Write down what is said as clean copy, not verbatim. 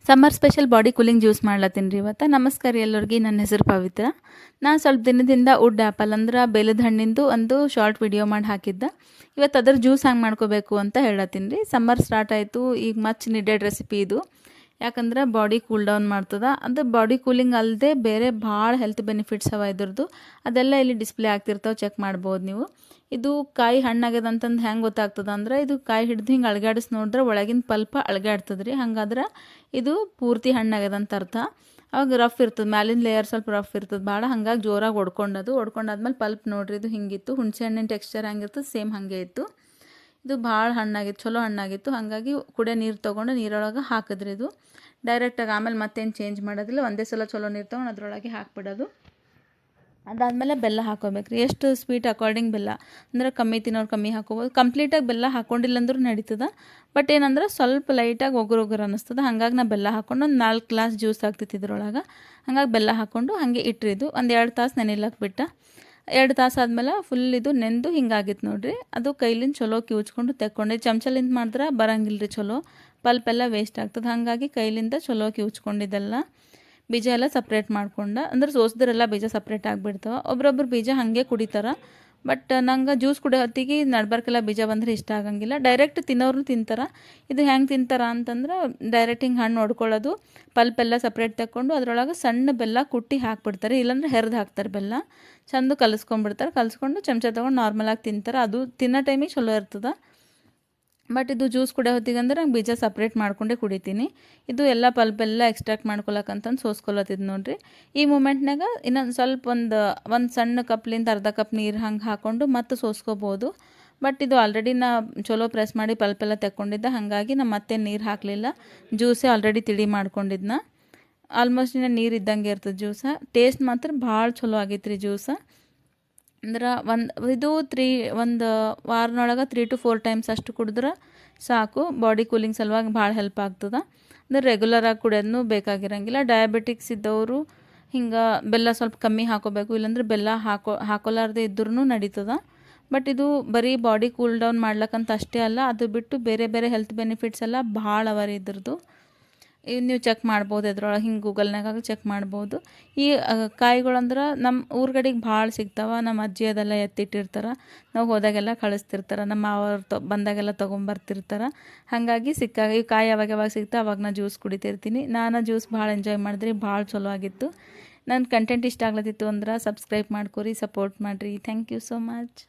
Summer special body cooling juice ಮಾಡ್ಲತ್ತೀನಿ ರೀ ಇವತ್ತು. ನಮಸ್ಕಾರ ಎಲ್ಲರಿಗೆ, ನನ್ನ ಹೆಸರು ಪವಿತ್ರ. ನಾನು ಸ್ವಲ್ಪ ದಿನದಿಂದ ವುಡ್ ಆ್ಯಪಲ್ ಅಂದ್ರೆ ಬೇಲದ ಹಣ್ಣಿಂದು ಒಂದು ಶಾರ್ಟ್ ವಿಡಿಯೋ ಮಾಡಿ ಹಾಕಿದ್ದೆ. ಇವತ್ತು ಅದ್ರ ಜ್ಯೂಸ್ ಹಂಗೆ ಮಾಡ್ಕೋಬೇಕು ಅಂತ ಹೇಳತ್ತೀನಿ ರೀ. ಸಮ್ಮರ್ ಸ್ಟಾರ್ಟ್ ಆಯಿತು, ಈಗ ಮಚ್ ನೀಡೆಡ್ ರೆಸಿಪಿ ಇದು. ಯಾಕಂದ್ರೆ ಬಾಡಿ ಕೂಲ್ ಡೌನ್ ಮಾಡ್ತದೆ. ಅದು ಬಾಡಿ ಕೂಲಿಂಗ್ ಅಲ್ಲದೆ ಬೇರೆ ಭಾಳ ಹೆಲ್ತ್ ಬೆನಿಫಿಟ್ಸ್ ಅವ ಇದ್ರದ್ದು. ಅದೆಲ್ಲ ಇಲ್ಲಿ ಡಿಸ್ಪ್ಲೇ ಆಗ್ತಿರ್ತಾವೆ, ಚೆಕ್ ಮಾಡ್ಬೋದು ನೀವು. ಇದು ಕಾಯಿ ಹಣ್ಣಾಗ್ಯದ ಅಂತಂದು ಹೆಂಗೆ ಗೊತ್ತಾಗ್ತದೆ ಅಂದ್ರೆ, ಇದು ಕಾಯಿ ಹಿಡ್ದು ಹಿಂಗೆ ಅಳಗಾಡಿಸಿ ನೋಡಿದ್ರೆ ಒಳಗಿನ ಪಲ್ಪ ಅಳಗಾಡ್ತದೆ ರೀ. ಹಂಗಾದ್ರೆ ಇದು ಪೂರ್ತಿ ಹಣ್ಣಾಗ್ಯದ ಅಂತ ಅರ್ಥ. ಅವಾಗ ರಫ್ ಇರ್ತದೆ, ಮ್ಯಾಲಿನ ಲೇಯರ್ ಸ್ವಲ್ಪ ರಫ್ ಇರ್ತದೆ ಭಾಳ. ಹಂಗಾಗಿ ಜೋರಾಗಿ ಹೊಡ್ಕೊಂಡಾದ್ಮೇಲೆ ಪಲ್ಪ್ ನೋಡ್ರಿ ಇದು ಹಿಂಗಿತ್ತು. ಹುಣಸೆ ಹಣ್ಣಿನ ಟೆಕ್ಸ್ಚರ್ ಹೆಂಗಿರ್ತದೆ ಸೇಮ್ ಹಾಗೆ ಇತ್ತು. ಇದು ಭಾಳ ಹಣ್ಣಾಗಿತ್ತು, ಚಲೋ ಹಣ್ಣಾಗಿತ್ತು. ಹಾಗಾಗಿ ಕುಡಿಯೋ ನೀರು ತೊಗೊಂಡು ನೀರೊಳಗೆ ಹಾಕಿದ್ರಿ ಇದು ಡೈರೆಕ್ಟಾಗಿ. ಆಮೇಲೆ ಮತ್ತೇನು ಚೇಂಜ್ ಮಾಡೋದಿಲ್ಲ, ಒಂದೇ ಸಲ ಚಲೋ ನೀರು ತೊಗೊಂಡು ಅದರೊಳಗೆ ಹಾಕ್ಬಿಡೋದು. ಅದಾದಮೇಲೆ ಬೆಲ್ಲ ಹಾಕೋಬೇಕು ರೀ. ಎಷ್ಟು ಸ್ವೀಟ್ ಅಕಾರ್ಡಿಂಗ್ ಬೆಲ್ಲ ಅಂದ್ರೆ ಕಮ್ಮಿ ತಿನ್ನೋರು ಕಮ್ಮಿ ಹಾಕೋಬೋದು. ಕಂಪ್ಲೀಟಾಗಿ ಬೆಲ್ಲ ಹಾಕ್ಕೊಂಡಿಲ್ಲ ಅಂದ್ರೂ ನಡೀತದೆ. ಬಟ್ ಏನಂದ್ರೆ ಸ್ವಲ್ಪ ಲೈಟಾಗಿ ಒಗ್ರು ಅನ್ನಿಸ್ತದೆ. ಹಾಗಾಗಿ ನಾ ಬೆಲ್ಲ ಹಾಕ್ಕೊಂಡು ಒಂದು 4 ಗ್ಲಾಸ್ ಜ್ಯೂಸ್ ಆಗ್ತಿತ್ತು ಇದ್ರೊಳಗೆ. ಹಾಗಾಗಿ ಬೆಲ್ಲ ಹಾಕ್ಕೊಂಡು ಹಾಗೆ ಇಟ್ಟಿದ್ದು ಒಂದು 2 ತಾಸು ನೆನೆಲಕ್ಕೆ ಬಿಟ್ಟು. 2 ತಾಸು ಆದಮೇಲೆ ಫುಲ್ ಇದು ನೆಂದು ಹಿಂಗಾಗಿತ್ತು ನೋಡಿರಿ. ಅದು ಕೈಲಿಂದ ಚಲೋ ಕಿವುಚ್ಕೊಂಡು ತೆಕ್ಕೊಂಡು, ಚಮಚಲಿಂದ ಮಾಡಿದ್ರೆ ಬರಂಗಿಲ್ಲ ರೀ ಚಲೋ, ಪಲ್ಪೆಲ್ಲ ವೇಸ್ಟ್ ಆಗ್ತದೆ. ಹಾಗಾಗಿ ಕೈಲಿಂದ ಚಲೋ ಕಿವುಚ್ಕೊಂಡಿದ್ದೆಲ್ಲ ಬೀಜ ಎಲ್ಲ ಸಪ್ರೇಟ್ ಮಾಡ್ಕೊಂಡು, ಅಂದ್ರೆ ಸೋಸಿದ್ರೆಲ್ಲ ಬೀಜ ಸಪ್ರೇಟ್ ಆಗಿಬಿಡ್ತಾವೆ. ಒಬ್ರೊಬ್ರು ಬೀಜ ಹಾಗೆ ಕುಡಿತಾರೆ. ಬಟ್ ನಂಗೆ ಜ್ಯೂಸ್ ಕುಡಿಯೋ ಹೊತ್ತಿಗೆ ನಡ್ಬರ್ಕೆಲ್ಲ ಬೀಜ ಬಂದರೆ ಇಷ್ಟ ಆಗಂಗಿಲ್ಲ. ಡೈರೆಕ್ಟ್ ತಿನ್ನೋರು ತಿಂತಾರೆ. ಇದು ಹೆಂಗೆ ತಿಂತಾರೆ ಅಂತಂದ್ರೆ, ಡೈರೆಕ್ಟ್ ಹಿಂಗೆ ಹಣ್ಣು ಹೊಡ್ಕೊಳ್ಳೋದು, ಪಲ್ಪೆಲ್ಲ ಸಪ್ರೇಟ್ ತಗೊಂಡು ಅದರೊಳಗೆ ಸಣ್ಣ ಬೆಲ್ಲ ಕುಟ್ಟಿ ಹಾಕ್ಬಿಡ್ತಾರೆ. ಇಲ್ಲಾಂದ್ರೆ ಹೆರ್ದು ಹಾಕ್ತಾರೆ ಬೆಲ್ಲ. ಚೆಂದ ಕಲಿಸ್ಕೊಂಡು ಚಮಚ ತೊಗೊಂಡು ನಾರ್ಮಲಾಗಿ ತಿಂತಾರೆ. ಅದು ತಿನ್ನೋ ಟೈಮಿಗೆ ಚಲೋ ಇರ್ತದೆ. ಬಟ್ ಇದು ಜ್ಯೂಸ್ ಕುಡಿಯೋ ಹೊತ್ತಿಗೆ ಅಂದ್ರೆ ನಂಗೆ ಬೀಜ ಸಪ್ರೇಟ್ ಮಾಡ್ಕೊಂಡೇ ಕುಡಿತೀನಿ. ಇದು ಎಲ್ಲ ಪಲ್ಪೆಲ್ಲ ಎಕ್ಸ್ಟ್ರಾಕ್ಟ್ ಮಾಡ್ಕೊಳಕ್ಕಂತಂದು ಸೋಸ್ಕೊಳತ್ತಿದ್ದು ನೋಡಿರಿ. ಈ ಮೂಮೆಂಟ್ನಾಗ ಇನ್ನೊಂದು ಸ್ವಲ್ಪ ಒಂದು ಸಣ್ಣ ಕಪ್ಲಿಂದ ಅರ್ಧ ಕಪ್ ನೀರು ಹಂಗೆ ಹಾಕ್ಕೊಂಡು ಮತ್ತೆ ಸೋಸ್ಕೋಬೋದು. ಬಟ್ ಇದು ಆಲ್ರೆಡಿ ನಾ ಚಲೋ ಪ್ರೆಸ್ ಮಾಡಿ ಪಲ್ಪೆಲ್ಲ ತೆಕ್ಕೊಂಡಿದ್ದೆ. ಹಾಗಾಗಿ ನಾ ಮತ್ತೆ ನೀರು ಹಾಕಲಿಲ್ಲ. ಜ್ಯೂಸೇ ಆಲ್ರೆಡಿ ತಿಳಿ ಮಾಡ್ಕೊಂಡಿದ್ನ. ಆಲ್ಮೋಸ್ಟ್ ಇನ್ನು ನೀರು ಇದ್ದಂಗೆ ಇರ್ತದೆ ಜ್ಯೂಸ. ಟೇಸ್ಟ್ ಮಾತ್ರ ಭಾಳ ಚಲೋ ಆಗೈತೆ ರೀ ಜ್ಯೂಸ. ಅಂದ್ರೆ ಇದು ಒಂದು ವಾರನೊಳಗೆ 3 to 4 ಟೈಮ್ಸ್ ಅಷ್ಟು ಕುಡಿದ್ರೆ ಸಾಕು. ಬಾಡಿ ಕೂಲಿಂಗ್ ಸಲುವಾಗಿ ಭಾಳ ಹೆಲ್ಪ್ ಆಗ್ತದೆ. ಅಂದ್ರೆ ರೆಗ್ಯುಲರಾಗಿ ಕುಡಿಯೋದನ್ನು ಬೇಕಾಗಿರಂಗಿಲ್ಲ. ಡಯಾಬಿಟಿಕ್ಸ್ ಇದ್ದವರು ಹಿಂಗೆ ಬೆಲ್ಲ ಸ್ವಲ್ಪ ಕಮ್ಮಿ ಹಾಕೋಬೇಕು. ಇಲ್ಲಾಂದ್ರೆ ಬೆಲ್ಲ ಹಾಕೋಲಾರ್ದೆ ಇದ್ರೂ ನಡೀತದೆ. ಬಟ್ ಇದು ಬರೀ ಬಾಡಿ ಕೂಲ್ ಡೌನ್ ಮಾಡ್ಲಿಕ್ಕಂತ ಅಷ್ಟೇ ಅಲ್ಲ, ಅದು ಬಿಟ್ಟು ಬೇರೆ ಬೇರೆ ಹೆಲ್ತ್ ಬೆನಿಫಿಟ್ಸ್ ಎಲ್ಲ ಭಾಳ ಅವ ರೀ ಇದ್ರದ್ದು. ನೀವು ಚೆಕ್ ಮಾಡ್ಬೋದು, ಇದ್ರೊಳಗೆ ಹಿಂಗೆ ಗೂಗಲ್ನಾಗ ಚೆಕ್ ಮಾಡ್ಬೋದು. ಈ ಕಾಯಿಗಳಂದ್ರೆ ನಮ್ಮ ಊರುಗಡೆಗೆ ಭಾಳ ಸಿಗ್ತಾವೆ. ನಮ್ಮ ಅಜ್ಜಿ ಅದೆಲ್ಲ ಎತ್ತಿಟ್ಟಿರ್ತಾರೆ. ನಾವು ಹೋದಾಗೆಲ್ಲ ಕಳಿಸ್ತಿರ್ತಾರೆ. ನಮ್ಮ ಅವ್ರು ಬಂದಾಗೆಲ್ಲ ತೊಗೊಂಬರ್ತಿರ್ತಾರೆ. ಹಾಗಾಗಿ ಈ ಕಾಯಿ ಯಾವಾಗ ಸಿಗ್ತಾವೆ ಅವಾಗ ನಾನು ಜ್ಯೂಸ್ ಕುಡಿತಿರ್ತೀನಿ. ನಾನು ಜ್ಯೂಸ್ ಭಾಳ ಎಂಜಾಯ್ ಮಾಡಿದ್ರಿ, ಭಾಳ ಚಲೋ ಆಗಿತ್ತು. ನನ್ನ ಕಂಟೆಂಟ್ ಇಷ್ಟ ಆಗ್ಲತ್ತಿತ್ತು ಅಂದ್ರೆ ಸಬ್ಸ್ಕ್ರೈಬ್ ಮಾಡ್ಕೊರಿ, ಸಪೋರ್ಟ್ ಮಾಡಿರಿ. Thank you so much.